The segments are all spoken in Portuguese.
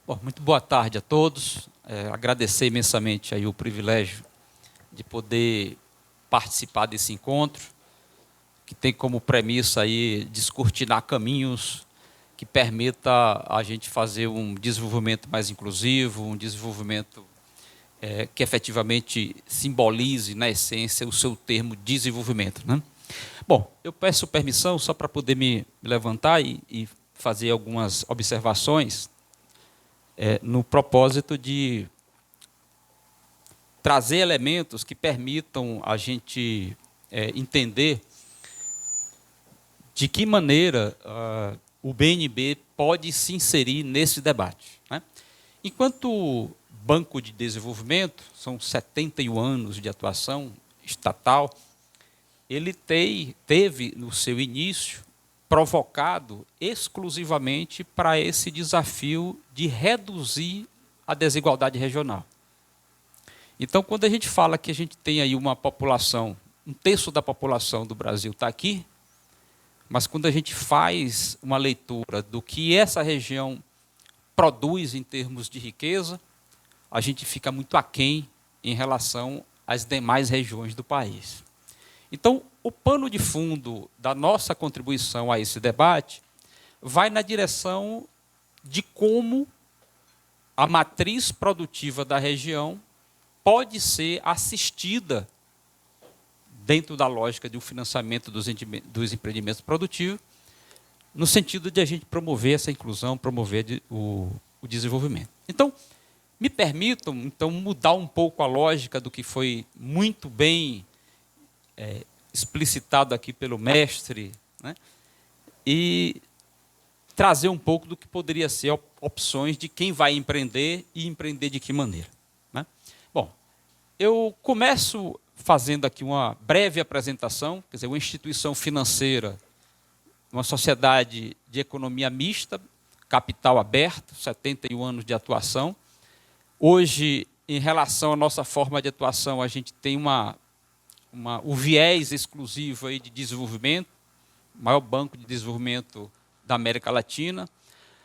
Bom, muito boa tarde a todos. Agradecer imensamente aí o privilégio de poder participar desse encontro, que tem como premissa aí descortinar caminhos que permita a gente fazer um desenvolvimento mais inclusivo, um desenvolvimento que efetivamente simbolize, na essência, o seu termo desenvolvimento, né? Bom, eu peço permissão só para poder me levantar e fazer algumas observações no propósito de trazer elementos que permitam a gente entender de que maneira o BNB pode se inserir nesse debate, né? Enquanto Banco de Desenvolvimento, são 71 anos de atuação estatal, ele teve no seu início provocado exclusivamente para esse desafio de reduzir a desigualdade regional. Então, quando a gente fala que a gente tem aí uma população, um terço da população do Brasil está aqui, mas quando a gente faz uma leitura do que essa região produz em termos de riqueza, a gente fica muito aquém em relação às demais regiões do país. Então, o pano de fundo da nossa contribuição a esse debate vai na direção de como a matriz produtiva da região pode ser assistida dentro da lógica do financiamento dos empreendimentos produtivos, no sentido de a gente promover essa inclusão, promover o desenvolvimento. Então, me permitam então mudar um pouco a lógica do que foi muito bem explicitado aqui pelo mestre, né? E trazer um pouco do que poderia ser opções de quem vai empreender e empreender de que maneira, né? Bom, eu começo fazendo aqui uma breve apresentação, quer dizer, uma instituição financeira, uma sociedade de economia mista, capital aberto, 71 anos de atuação. Hoje, em relação à nossa forma de atuação, a gente tem o viés exclusivo aí de desenvolvimento, o maior banco de desenvolvimento da América Latina.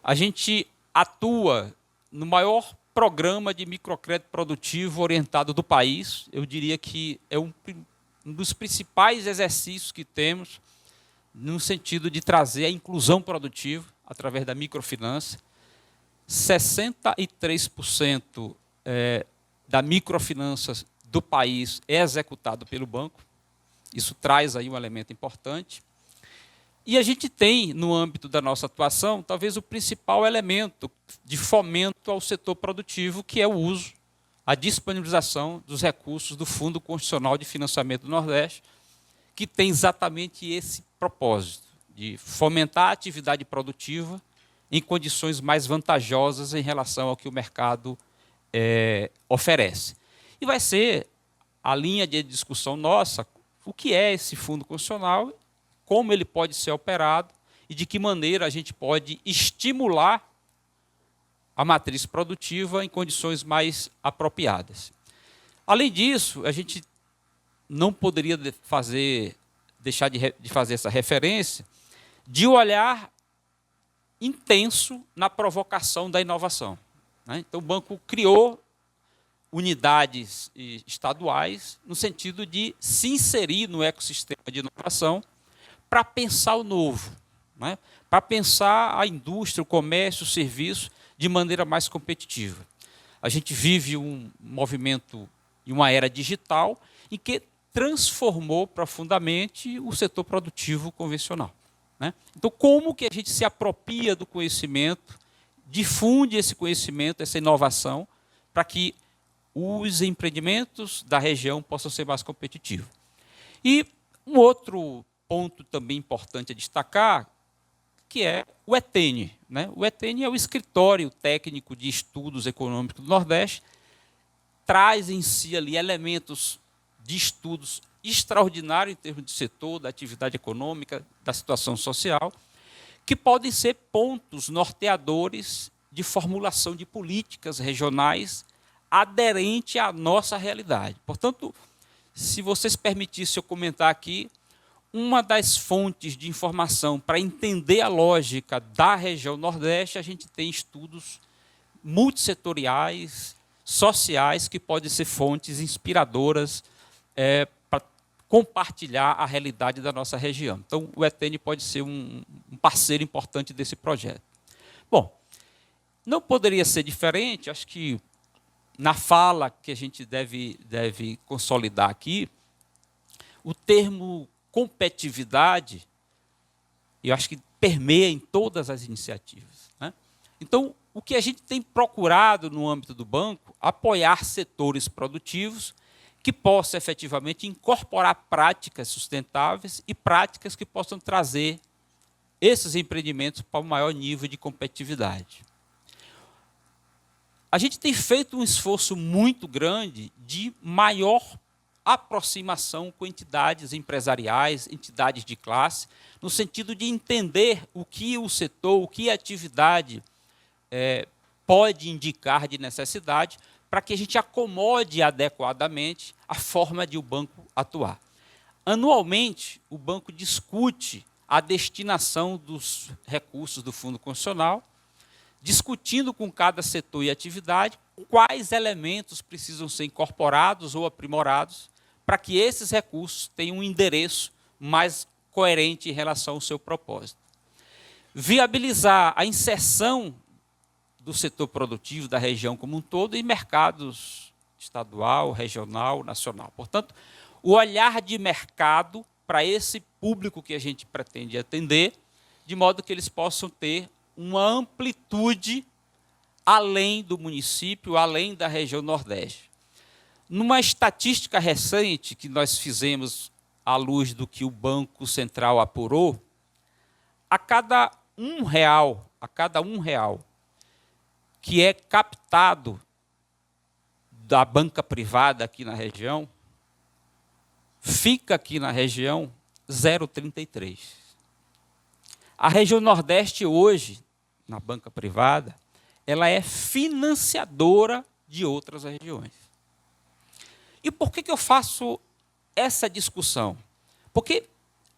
A gente atua no maior programa de microcrédito produtivo orientado do país. Eu diria que é um dos principais exercícios que temos no sentido de trazer a inclusão produtiva através da microfinança. 63% da microfinança do país é executado pelo banco. Isso traz aí um elemento importante. E a gente tem, no âmbito da nossa atuação, talvez o principal elemento de fomento ao setor produtivo, que é o uso, a disponibilização dos recursos do Fundo Constitucional de Financiamento do Nordeste, que tem exatamente esse propósito, de fomentar a atividade produtiva em condições mais vantajosas em relação ao que o mercado oferece. E vai ser a linha de discussão nossa, o que é esse Fundo Constitucional, como ele pode ser operado e de que maneira a gente pode estimular a matriz produtiva em condições mais apropriadas. Além disso, a gente não poderia deixar de fazer essa referência de olhar intenso na provocação da inovação, né? Então, o banco criou unidades estaduais no sentido de se inserir no ecossistema de inovação para pensar o novo, né? Para pensar a indústria, o comércio, o serviço de maneira mais competitiva. A gente vive um movimento e uma era digital em que transformou profundamente o setor produtivo convencional, né? Então, como que a gente se apropria do conhecimento, difunde esse conhecimento, essa inovação, para que os empreendimentos da região possam ser mais competitivos. E um outro ponto também importante a destacar, que é o ETENE, né? O ETENE é o Escritório Técnico de Estudos Econômicos do Nordeste, traz em si ali elementos de estudos extraordinários em termos de setor, da atividade econômica, da situação social, que podem ser pontos norteadores de formulação de políticas regionais aderente à nossa realidade. Portanto, se vocês permitissem eu comentar aqui, uma das fontes de informação para entender a lógica da região Nordeste, a gente tem estudos multissetoriais, sociais, que podem ser fontes inspiradoras para compartilhar a realidade da nossa região. Então, o ETN pode ser um parceiro importante desse projeto. Bom, não poderia ser diferente, acho que na fala que a gente deve consolidar aqui, o termo competitividade, eu acho que permeia em todas as iniciativas, né? Então, o que a gente tem procurado no âmbito do banco, apoiar setores produtivos que possam efetivamente incorporar práticas sustentáveis e práticas que possam trazer esses empreendimentos para um maior nível de competitividade. A gente tem feito um esforço muito grande de maior aproximação com entidades empresariais, entidades de classe, no sentido de entender o que o setor, o que a atividade pode indicar de necessidade, para que a gente acomode adequadamente a forma de o banco atuar. Anualmente, o banco discute a destinação dos recursos do Fundo Constitucional, discutindo com cada setor e atividade quais elementos precisam ser incorporados ou aprimorados para que esses recursos tenham um endereço mais coerente em relação ao seu propósito. Viabilizar a inserção do setor produtivo da região como um todo em mercados estadual, regional, nacional. Portanto, o olhar de mercado para esse público que a gente pretende atender, de modo que eles possam ter uma amplitude além do município, além da região Nordeste. Numa estatística recente que nós fizemos à luz do que o Banco Central apurou, a cada um real que é captado da banca privada aqui na região, fica aqui na região 0,33. A região Nordeste hoje, na banca privada, ela é financiadora de outras regiões. E por que eu faço essa discussão? Porque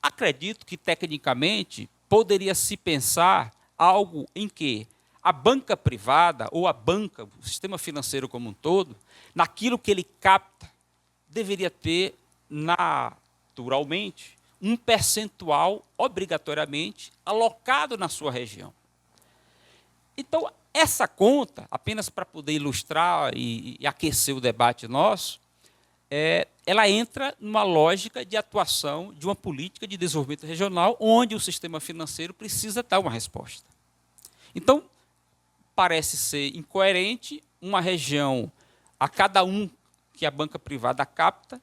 acredito que, tecnicamente, poderia se pensar algo em que a banca privada, ou a banca, o sistema financeiro como um todo, naquilo que ele capta, deveria ter, naturalmente, um percentual, obrigatoriamente, alocado na sua região. Então, essa conta, apenas para poder ilustrar e aquecer o debate nosso, ela entra numa lógica de atuação de uma política de desenvolvimento regional, onde o sistema financeiro precisa dar uma resposta. Então, parece ser incoerente uma região, a cada um que a banca privada capta,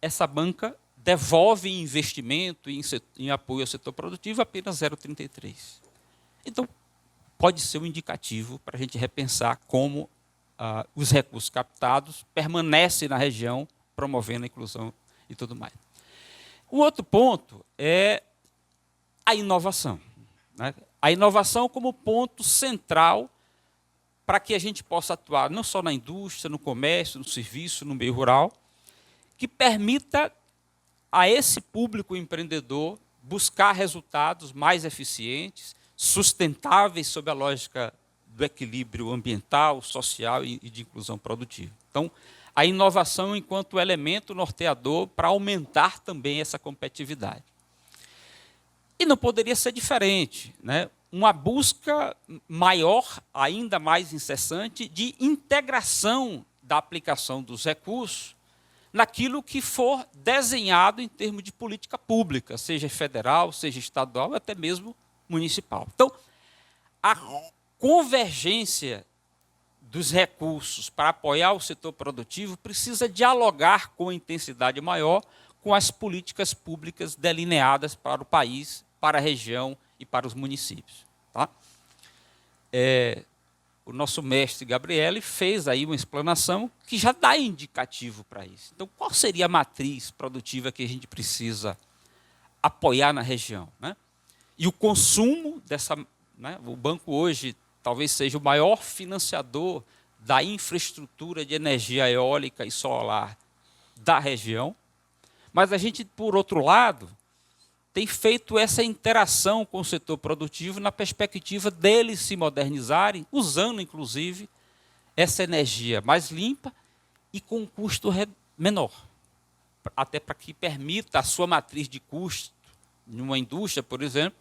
essa banca devolve em investimento, em apoio ao setor produtivo, apenas 0,33. Então, pode ser um indicativo para a gente repensar como os recursos captados permanecem na região, promovendo a inclusão e tudo mais. Um outro ponto é a inovação, né? A inovação como ponto central para que a gente possa atuar não só na indústria, no comércio, no serviço, no meio rural, que permita a esse público empreendedor buscar resultados mais eficientes, sustentáveis sob a lógica do equilíbrio ambiental, social e de inclusão produtiva. Então, a inovação enquanto elemento norteador para aumentar também essa competitividade. E não poderia ser diferente, né? Uma busca maior, ainda mais incessante, de integração da aplicação dos recursos naquilo que for desenhado em termos de política pública, seja federal, seja estadual, até mesmo municipal. Então, a convergência dos recursos para apoiar o setor produtivo precisa dialogar com intensidade maior com as políticas públicas delineadas para o país, para a região e para os municípios. Tá? O nosso mestre Gabriele fez aí uma explanação que já dá indicativo para isso. Então, qual seria a matriz produtiva que a gente precisa apoiar na região, né? E o consumo dessa, né, o banco hoje talvez seja o maior financiador da infraestrutura de energia eólica e solar da região, mas a gente, por outro lado, tem feito essa interação com o setor produtivo na perspectiva deles se modernizarem, usando, inclusive, essa energia mais limpa e com um custo menor, até para que permita a sua matriz de custo. Numa indústria, por exemplo,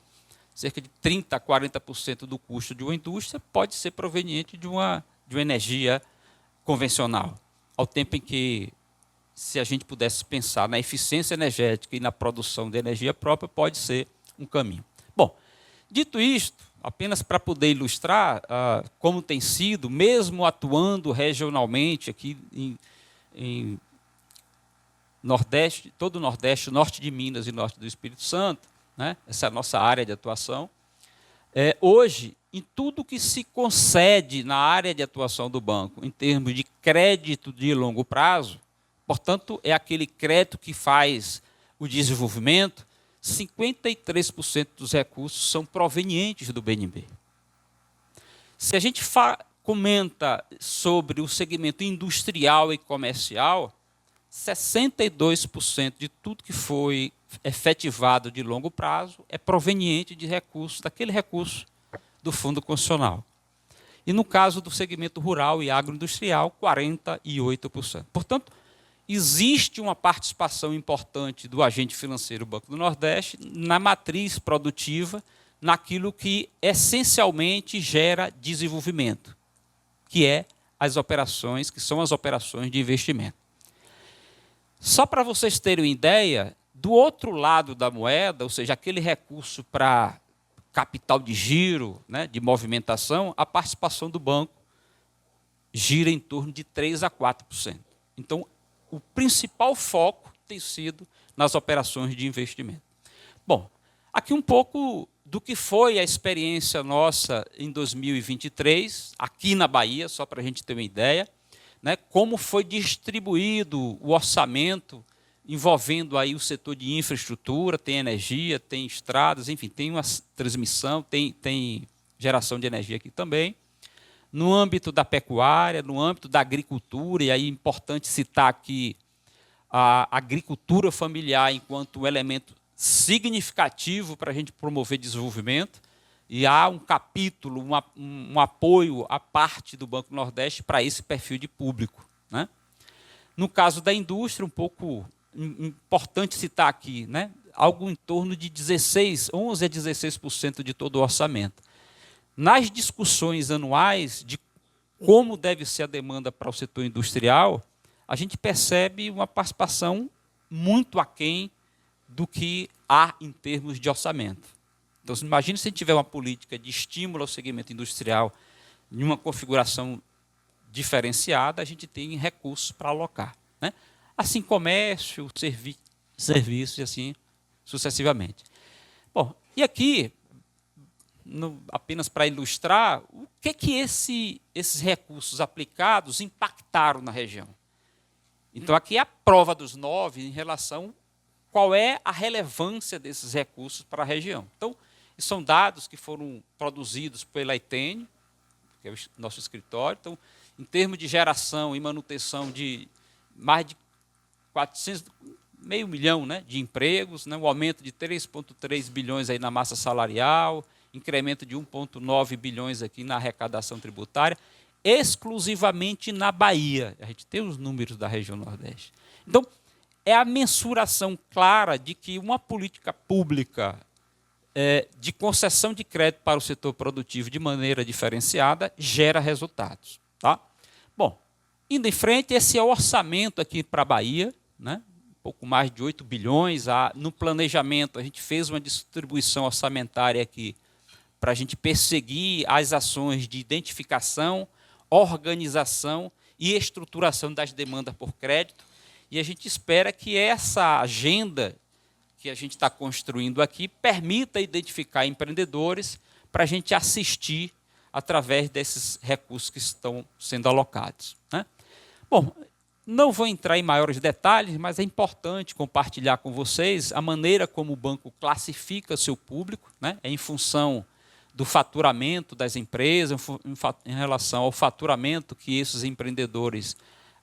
cerca de 30% a 40% do custo de uma indústria pode ser proveniente de uma energia convencional. Ao tempo em que, se a gente pudesse pensar na eficiência energética e na produção de energia própria, pode ser um caminho. Bom, dito isto, apenas para poder ilustrar como tem sido, mesmo atuando regionalmente aqui em Nordeste, todo o Nordeste, norte de Minas e norte do Espírito Santo, né? Essa é a nossa área de atuação. Hoje, em tudo que se concede na área de atuação do banco, em termos de crédito de longo prazo, portanto, é aquele crédito que faz o desenvolvimento, 53% dos recursos são provenientes do BNB. Se a gente comenta sobre o segmento industrial e comercial, 62% de tudo que foi efetivado de longo prazo é proveniente de recursos, daquele recurso do Fundo Constitucional. E no caso do segmento rural e agroindustrial, 48%. Portanto, existe uma participação importante do agente financeiro Banco do Nordeste na matriz produtiva, naquilo que essencialmente gera desenvolvimento, que são as operações de investimento. Só para vocês terem uma ideia, do outro lado da moeda, ou seja, aquele recurso para capital de giro, né, de movimentação, a participação do banco gira em torno de 3% a 4%. Então, o principal foco tem sido nas operações de investimento. Bom, aqui um pouco do que foi a experiência nossa em 2023, aqui na Bahia, só para a gente ter uma ideia, né, como foi distribuído o orçamento envolvendo aí o setor de infraestrutura, tem energia, tem estradas, enfim, tem uma transmissão, tem geração de energia aqui também. No âmbito da pecuária, no âmbito da agricultura, e aí é importante citar aqui a agricultura familiar enquanto um elemento significativo para a gente promover desenvolvimento, e há um capítulo, um apoio à parte do Banco do Nordeste para esse perfil de público, né? No caso da indústria, um pouco importante citar aqui, né? Algo em torno de 11% a 16% de todo o orçamento. Nas discussões anuais de como deve ser a demanda para o setor industrial, a gente percebe uma participação muito aquém do que há em termos de orçamento. Então, imagine se a gente tiver uma política de estímulo ao segmento industrial em uma configuração diferenciada, a gente tem recursos para alocar, né? Assim, comércio, serviços e assim sucessivamente. Bom, e aqui, apenas para ilustrar, o que esses recursos aplicados impactaram na região. Então, aqui é a prova dos 9 em relação a qual é a relevância desses recursos para a região. Então, são dados que foram produzidos pela ITN, que é o nosso escritório. Então, em termos de geração e manutenção de mais de 500 mil, né, de empregos, né, um aumento de 3,3 bilhões aí na massa salarial, incremento de 1,9 bilhões aqui na arrecadação tributária, exclusivamente na Bahia. A gente tem os números da região Nordeste. Então, é a mensuração clara de que uma política pública de concessão de crédito para o setor produtivo de maneira diferenciada gera resultados. Tá? Bom, indo em frente, esse é o orçamento aqui para a Bahia, né? Um pouco mais de 8 bilhões. No planejamento, a gente fez uma distribuição orçamentária aqui para a gente perseguir as ações de identificação, organização e estruturação das demandas por crédito. E a gente espera que essa agenda que a gente está construindo aqui permita identificar empreendedores para a gente assistir através desses recursos que estão sendo alocados, né? Bom, não vou entrar em maiores detalhes, mas é importante compartilhar com vocês a maneira como o banco classifica seu público, né? Em função do faturamento das empresas, em relação ao faturamento que esses empreendedores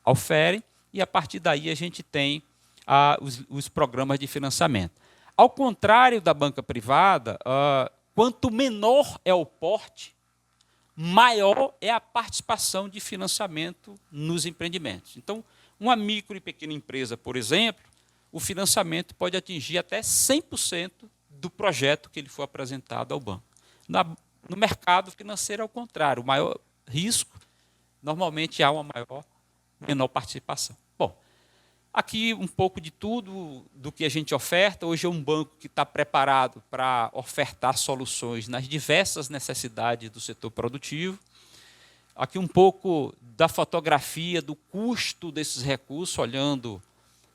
oferem, e a partir daí a gente tem os programas de financiamento. Ao contrário da banca privada, quanto menor é o porte, maior é a participação de financiamento nos empreendimentos. Então, uma micro e pequena empresa, por exemplo, o financiamento pode atingir até 100% do projeto que ele for apresentado ao banco. No mercado financeiro, ao contrário, o maior risco, normalmente há uma menor participação. Bom, aqui um pouco de tudo do que a gente oferta. Hoje é um banco que está preparado para ofertar soluções nas diversas necessidades do setor produtivo. Aqui um pouco da fotografia do custo desses recursos, olhando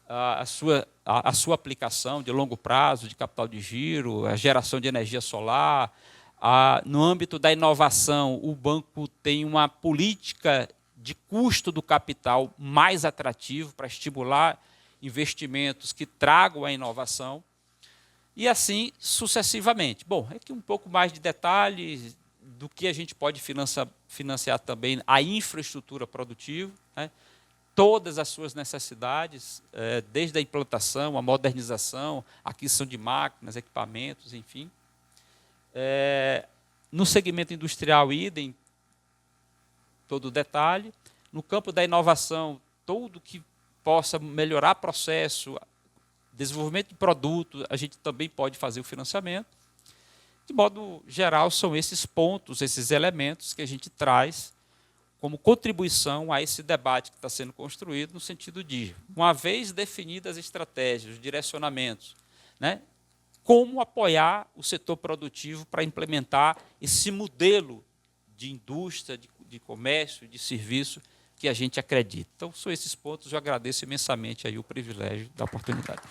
a sua aplicação de longo prazo, de capital de giro, a geração de energia solar. No âmbito da inovação, o banco tem uma política de custo do capital mais atrativo para estimular investimentos que tragam a inovação, e assim sucessivamente. Bom, aqui um pouco mais de detalhes do que a gente pode financiar também a infraestrutura produtiva, né? Todas as suas necessidades, desde a implantação, a modernização, a aquisição de máquinas, equipamentos, enfim. No segmento industrial, idem, todo o detalhe. No campo da inovação, tudo que possa melhorar processo, desenvolvimento de produto, a gente também pode fazer o financiamento. De modo geral, são esses pontos, esses elementos que a gente traz como contribuição a esse debate que está sendo construído, no sentido de, uma vez definidas as estratégias, os direcionamentos, né, como apoiar o setor produtivo para implementar esse modelo de indústria, de comércio, de serviço que a gente acredita. Então, são esses pontos. Eu agradeço imensamente aí o privilégio da oportunidade.